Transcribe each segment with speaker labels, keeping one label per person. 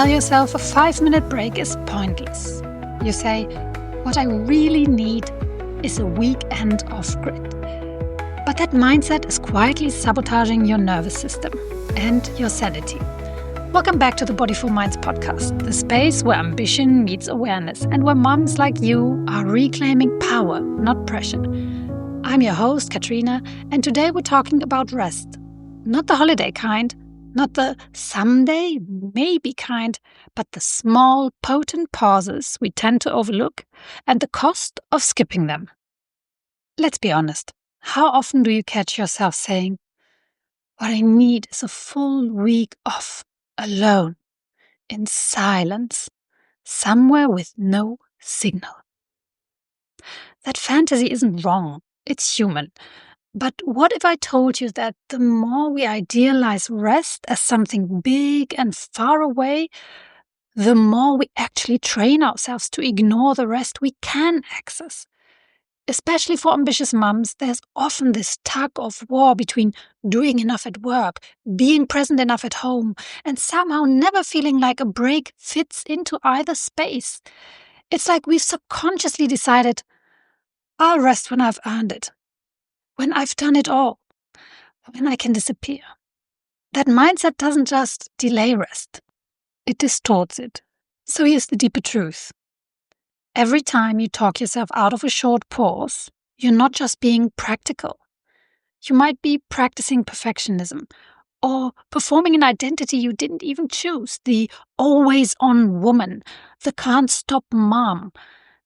Speaker 1: tell yourself a 5-minute break is pointless. You say, what I really need is a weekend off-grid. But that mindset is quietly sabotaging your nervous system and your sanity. Welcome back to the Bodyful Minds podcast, the space where ambition meets awareness and where moms like you are reclaiming power, not pressure. I'm your host, Katrina, and today we're talking about rest. Not the holiday kind, not the someday, maybe kind, but the small, potent pauses we tend to overlook and the cost of skipping them. Let's be honest, how often do you catch yourself saying, what I need is a full week off, alone, in silence, somewhere with no signal? That fantasy isn't wrong, it's human. But what if I told you that the more we idealize rest as something big and far away, the more we actually train ourselves to ignore the rest we can access? Especially for ambitious mums, there's often this tug of war between doing enough at work, being present enough at home, and somehow never feeling like a break fits into either space. It's like we've subconsciously decided, I'll rest when I've earned it, when I've done it all, when I can disappear. That mindset doesn't just delay rest, it distorts it. So here's the deeper truth. Every time you talk yourself out of a short pause, you're not just being practical. You might be practicing perfectionism or performing an identity you didn't even choose, the always-on woman, the can't-stop mom.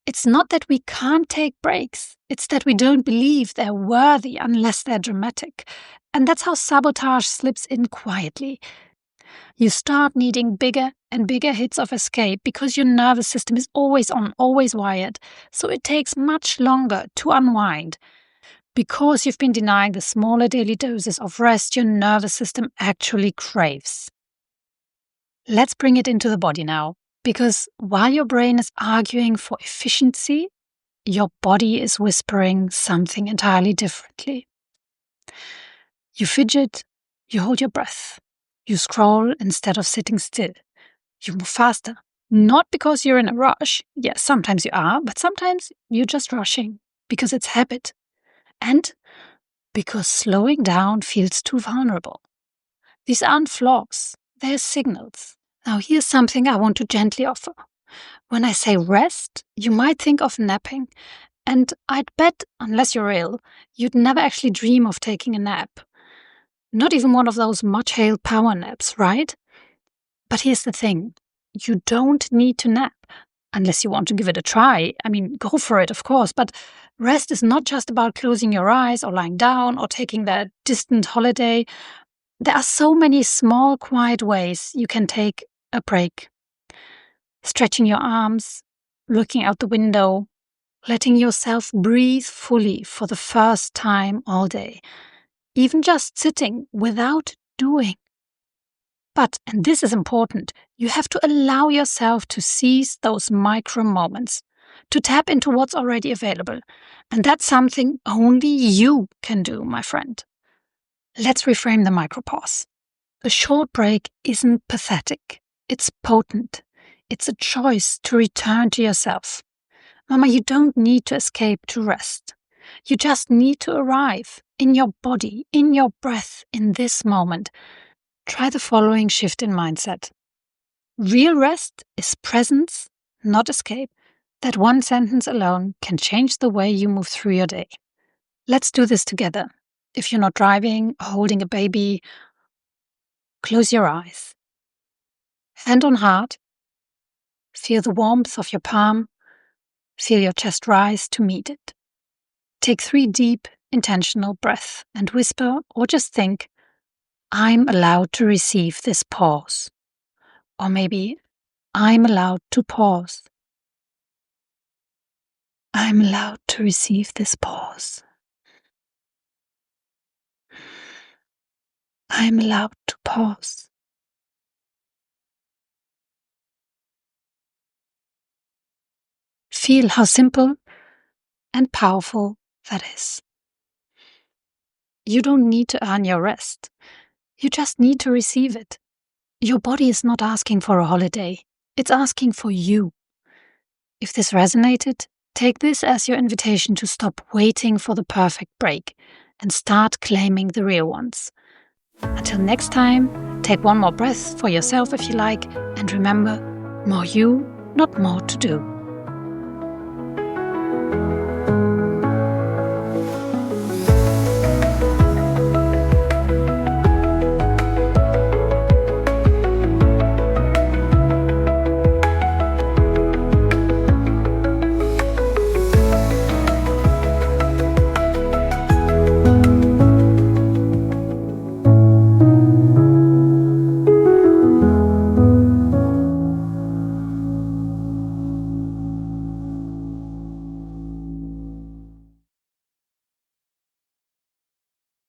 Speaker 1: It's not that we can't take breaks. It's that we don't believe they're worthy unless they're dramatic. And that's how sabotage slips in quietly. You start needing bigger and bigger hits of escape because your nervous system is always on, always wired. So it takes much longer to unwind. Because you've been denying the smaller daily doses of rest your nervous system actually craves. Let's bring it into the body now. Because while your brain is arguing for efficiency, your body is whispering something entirely differently. You fidget, you hold your breath, you scroll instead of sitting still, you move faster. Not because you're in a rush, yes, sometimes you are, but sometimes you're just rushing because it's habit. And because slowing down feels too vulnerable. These aren't flaws, they're signals. Now here's something I want to gently offer. When I say rest, you might think of napping. And I'd bet, unless you're ill, you'd never actually dream of taking a nap. Not even one of those much-hailed power naps, right? But here's the thing. You don't need to nap, unless you want to give it a try. I mean, go for it, of course. But rest is not just about closing your eyes or lying down or taking that distant holiday. There are so many small, quiet ways you can take a break. Stretching your arms, looking out the window, letting yourself breathe fully for the first time all day. Even just sitting without doing. But, and this is important, you have to allow yourself to seize those micro moments, to tap into what's already available. And that's something only you can do, my friend. Let's reframe the micropause. A short break isn't pathetic. It's potent. It's a choice to return to yourself. Mama, you don't need to escape to rest. You just need to arrive in your body, in your breath, in this moment. Try the following shift in mindset. Real rest is presence, not escape. That one sentence alone can change the way you move through your day. Let's do this together. If you're not driving or holding a baby, close your eyes. Hand on heart. Feel the warmth of your palm. Feel your chest rise to meet it. Take 3 deep, intentional breaths and whisper or just think, I'm allowed to receive this pause. Or maybe, I'm allowed to pause. I'm allowed to receive this pause. I'm allowed to pause. Feel how simple and powerful that is. You don't need to earn your rest. You just need to receive it. Your body is not asking for a holiday, it's asking for you. If this resonated, take this as your invitation to stop waiting for the perfect break and start claiming the real ones. Until next time, take one more breath for yourself if you like, and remember, more you, not more to do.